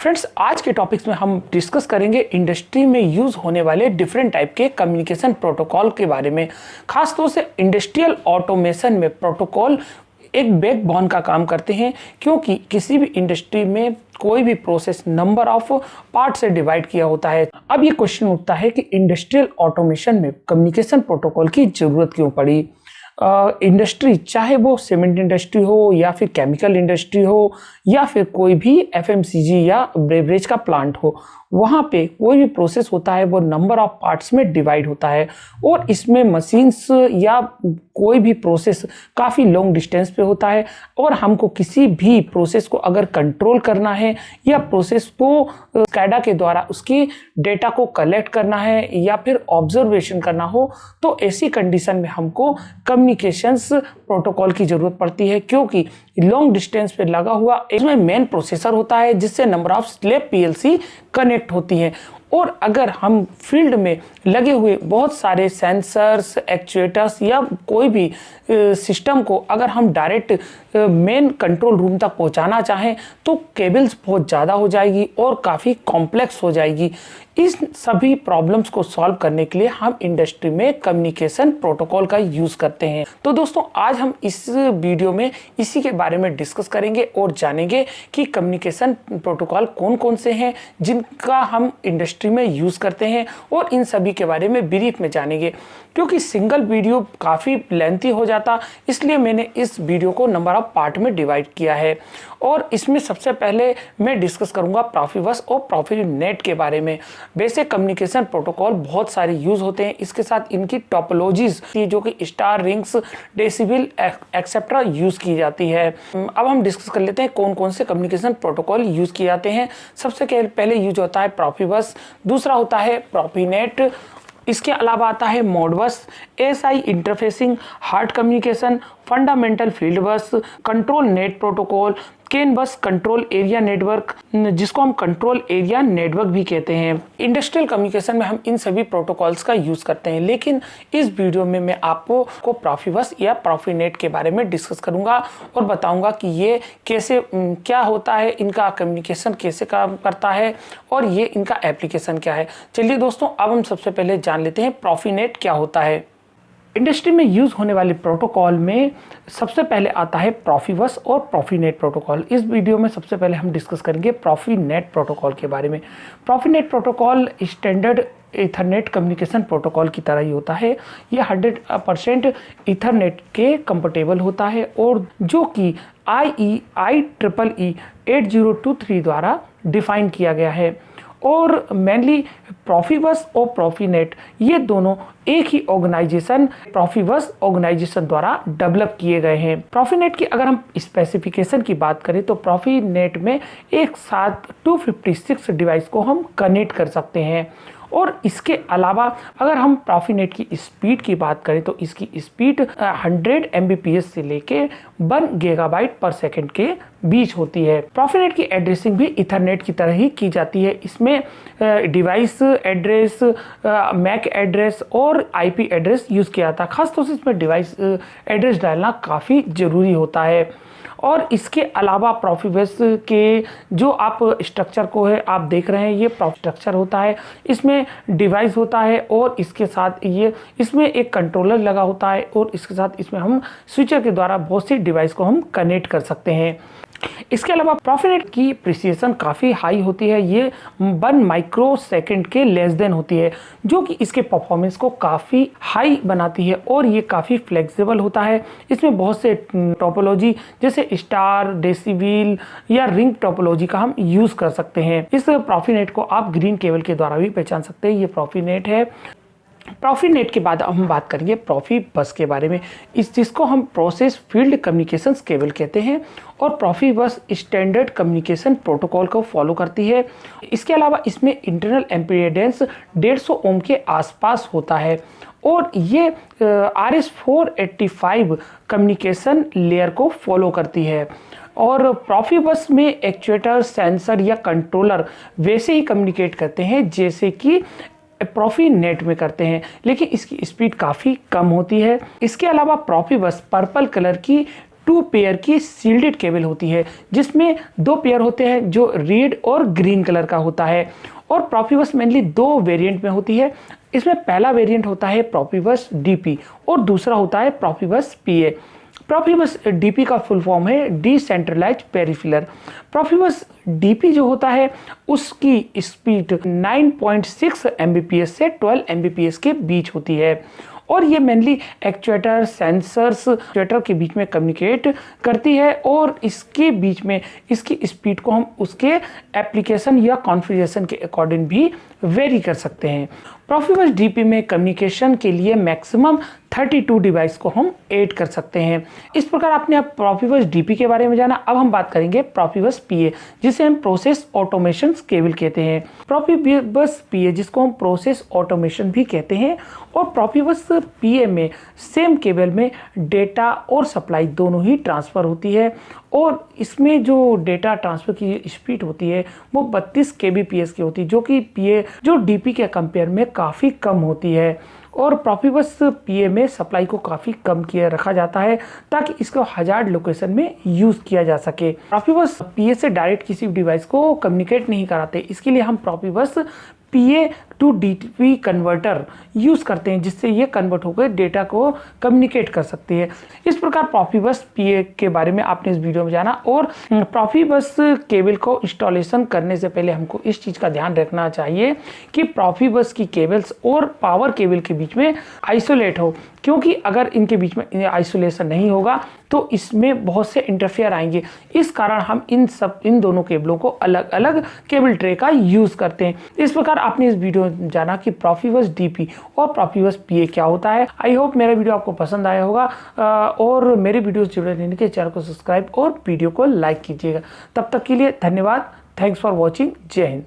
Friends, आज के topics में हम डिस्कस करेंगे इंडस्ट्री में यूज़ होने वाले डिफरेंट टाइप के कम्युनिकेशन प्रोटोकॉल के बारे में। खासतौर से इंडस्ट्रियल ऑटोमेशन में प्रोटोकॉल एक बैकबोन का काम करते हैं, क्योंकि किसी भी इंडस्ट्री में कोई भी प्रोसेस नंबर ऑफ पार्ट से डिवाइड किया होता है। अब ये क्वेश्चन उठता है कि इंडस्ट्रियल ऑटोमेशन में कम्युनिकेशन प्रोटोकॉल की ज़रूरत क्यों पड़ी। इंडस्ट्री, चाहे वो सीमेंट इंडस्ट्री हो या फिर केमिकल इंडस्ट्री हो या फिर कोई भी एफएमसीजी या बेवरेज का प्लांट हो, वहाँ पे कोई भी प्रोसेस होता है वो नंबर ऑफ पार्ट्स में डिवाइड होता है और इसमें मशीन्स या कोई भी प्रोसेस काफ़ी लॉन्ग डिस्टेंस पे होता है। और हमको किसी भी प्रोसेस को अगर कंट्रोल करना है या प्रोसेस को स्कैडा के द्वारा उसकी डेटा को कलेक्ट करना है या फिर ऑब्जर्वेशन करना हो, तो ऐसी कंडीशन में हमको कम्युनिकेशंस प्रोटोकॉल की ज़रूरत पड़ती है, क्योंकि लॉन्ग डिस्टेंस पे लगा हुआ इसमें मेन प्रोसेसर होता है जिससे number of slave PLC connect होती हैं। और अगर हम फील्ड में लगे हुए बहुत सारे सेंसर्स, एक्चुएटर्स या कोई भी सिस्टम को अगर हम डायरेक्ट मेन कंट्रोल रूम तक पहुंचाना चाहें तो केबल्स बहुत ज़्यादा हो जाएगी और काफ़ी कॉम्प्लेक्स हो जाएगी। इस सभी प्रॉब्लम्स को सॉल्व करने के लिए हम इंडस्ट्री में कम्युनिकेशन प्रोटोकॉल का यूज़ करते हैं। तो दोस्तों, आज हम इस वीडियो में इसी के बारे में डिस्कस करेंगे और जानेंगे कि कम्युनिकेशन प्रोटोकॉल कौन कौन से हैं जिनका हम इंडस्ट्री में यूज़ करते हैं, और इन सभी के बारे में ब्रीफ में जानेंगे। क्योंकि सिंगल वीडियो काफ़ी लेंथी हो जाता, इसलिए मैंने इस वीडियो को नंबर ऑफ पार्ट में डिवाइड किया है। और इसमें सबसे पहले मैं डिस्कस करूंगा प्रोफिबस और प्रोफीनेट के बारे में। बेसिक कम्युनिकेशन प्रोटोकॉल बहुत सारे यूज़ होते हैं, इसके साथ इनकी टोपोलॉजीज जो कि star, rings, decibel etcetera use की जाती है। अब हम डिस्कस कर लेते हैं कौन कौन से कम्युनिकेशन प्रोटोकॉल यूज़ किए जाते हैं। सबसे पहले यूज होता है प्रोफिबस, दूसरा होता है प्रोफीनेट, इसके अलावा आता है Modbus, SI interfacing, hard communication, fundamental field बस, कंट्रोल नेट प्रोटोकॉल, केन बस कंट्रोल एरिया नेटवर्क, जिसको हम कंट्रोल एरिया नेटवर्क भी कहते हैं। इंडस्ट्रियल कम्युनिकेशन में हम इन सभी प्रोटोकॉल्स का यूज़ करते हैं, लेकिन इस वीडियो में मैं आपको प्रोफिबस या प्रोफीनेट के बारे में डिस्कस करूंगा और बताऊंगा कि ये कैसे, क्या होता है, इनका कम्युनिकेशन कैसे काम करता है और ये इनका एप्लीकेशन क्या है। चलिए दोस्तों, अब हम सबसे पहले जान लेते हैं प्रोफीनेट क्या होता है। इंडस्ट्री में यूज़ होने वाले प्रोटोकॉल में सबसे पहले आता है प्रोफिबस और प्रोफीनेट प्रोटोकॉल। इस वीडियो में सबसे पहले हम डिस्कस करेंगे प्रोफीनेट प्रोटोकॉल के बारे में। PROFINET protocol standard Ethernet communication protocol की तरह ही होता है। ये 100% ईथरनेट के कंपेटेबल होता है और जो कि IEEE 8023 द्वारा डिफाइन किया गया है। और मेनली प्रोफिबस और प्रोफीनेट ये दोनों एक ही ऑर्गेनाइजेशन, प्रोफिबस ऑर्गेनाइजेशन द्वारा डेवलप किए गए हैं। प्रोफीनेट की अगर हम स्पेसिफिकेशन की बात करें तो प्रोफीनेट में एक साथ 256 डिवाइस को हम कनेक्ट कर सकते हैं। और इसके अलावा अगर हम प्रोफीनेट की स्पीड की बात करें तो इसकी स्पीड 100 Mbps से लेके 1 गीगाबाइट पर सेकंड के बीच होती है। प्रोफीनेट की एड्रेसिंग भी ईथरनेट की तरह ही की जाती है। इसमें डिवाइस एड्रेस, मैक एड्रेस और IP एड्रेस यूज़ किया जाता है। खासतौर से इसमें डिवाइस एड्रेस डालना काफ़ी ज़रूरी होता है। और इसके अलावा प्रोफिबस के जो आप स्ट्रक्चर को है आप देख रहे हैं, ये स्ट्रक्चर होता है, इसमें डिवाइस होता है और इसके साथ ये इसमें एक कंट्रोलर लगा होता है और इसके साथ इसमें हम स्विचर के द्वारा बहुत सी डिवाइस को हम कनेक्ट कर सकते हैं। इसके अलावा प्रोफीनेट की प्रिसिशन काफ़ी हाई होती है। ये 1 माइक्रो सेकेंड के लेस देन होती है, जो कि इसके परफॉर्मेंस को काफ़ी हाई बनाती है और ये काफ़ी फ्लेक्सिबल होता है। इसमें बहुत से टोपोलॉजी जैसे स्टार, डेसिबल या रिंग टोपोलॉजी का हम यूज़ कर सकते हैं। इस प्रोफीनेट को आप ग्रीन केबल के द्वारा भी पहचान सकते हैं। ये प्रोफीनेट है। प्रोफीनेट के बाद हम बात करेंगे प्रोफिबस के बारे में, जिसको हम प्रोसेस फील्ड कम्युनिकेशंस केबल कहते हैं। और प्रोफिबस स्टैंडर्ड कम्युनिकेशन प्रोटोकॉल को फॉलो करती है। इसके अलावा इसमें इंटरनल एम्पीडेंस 150 ओम के आसपास होता है और ये RS485 कम्युनिकेशन लेयर को फॉलो करती है। और प्रोफिबस में एक्चुएटर, सेंसर या कंट्रोलर वैसे ही कम्युनिकेट करते हैं जैसे कि प्रोफीनेट में करते हैं, लेकिन इसकी स्पीड काफ़ी कम होती है। इसके अलावा प्रोफिबस पर्पल कलर की 2 पेयर की सील्डेड केबल होती है, जिसमें 2 पेयर होते हैं जो रेड और ग्रीन कलर का होता है। और प्रोफिबस मेनली 2 वेरिएंट में होती है। इसमें पहला वेरिएंट होता है प्रोफिबस डीपी और दूसरा होता है प्रोफिबस पीए। प्रोफिबस डीपी का फुल फॉर्म है डिसेंट्रलाइज्ड पेरिफेरल। प्रोफिबस डीपी जो होता है उसकी स्पीड 9.6 Mbps से 12 Mbps के बीच होती है और ये मेनली एक्चुएटर, सेंसर्स, एक्चुएटर के बीच में कम्युनिकेट करती है और इसके बीच में इसकी स्पीड को हम उसके एप्लीकेशन या कॉन्फ़िगरेशन के अकॉर्डिंग भी वेरी कर सकते हैं। प्रोफिबस डीपी में कम्युनिकेशन के लिए मैक्सिमम 32 डिवाइस को हम ऐड कर सकते हैं। इस प्रकार आपने अब प्रोफिबस डीपी के बारे में जाना। अब हम बात करेंगे प्रोफिबस पीए, जिसे हम प्रोसेस ऑटोमेशन केबल कहते हैं। प्रोफिबस पीए जिसको हम प्रोसेस ऑटोमेशन भी कहते हैं और प्रोफिबस पीए में सेम केबल में डेटा और सप्लाई दोनों ही ट्रांसफ़र होती है और इसमें जो डेटा ट्रांसफ़र की स्पीड होती है वो 32 kbps की होती है, जो कि पीए जो डीपी के कंपेयर में काफ़ी कम होती है। और प्रोफिबस पीए में सप्लाई को काफ़ी कम किया रखा जाता है ताकि इसको हजार्ड लोकेशन में यूज़ किया जा सके। प्रोफिबस पीए से डायरेक्ट किसी डिवाइस को कम्युनिकेट नहीं कराते, इसके लिए हम Profibus PA to DP converter use करते हैं, जिससे ये कन्वर्ट होकर डेटा को कम्युनिकेट कर सकते हैं। इस प्रकार प्रोफिबस पीए के बारे में आपने इस वीडियो में जाना। और प्रोफिबस केबल को इंस्टॉलेशन करने से पहले हमको इस चीज़ का ध्यान रखना चाहिए कि प्रोफिबस की केबल्स और पावर केबल के बीच में आइसोलेट हो, क्योंकि अगर इनके बीच में आइसोलेशन नहीं होगा तो इसमें बहुत से इंटरफेयर आएंगे। इस कारण हम इन दोनों केबलों को अलग अलग केबल ट्रे का यूज़ करते हैं। इस प्रकार आपने इस वीडियो में जाना कि प्रोफिबस डीपी और प्रोफिबस पीए क्या होता है। आई होप मेरा वीडियो आपको पसंद आया होगा और मेरे वीडियोस जुड़े रहने के चैनल को सब्सक्राइब और वीडियो को लाइक कीजिएगा। तब तक के लिए धन्यवाद। Thanks for watching. जय हिंद।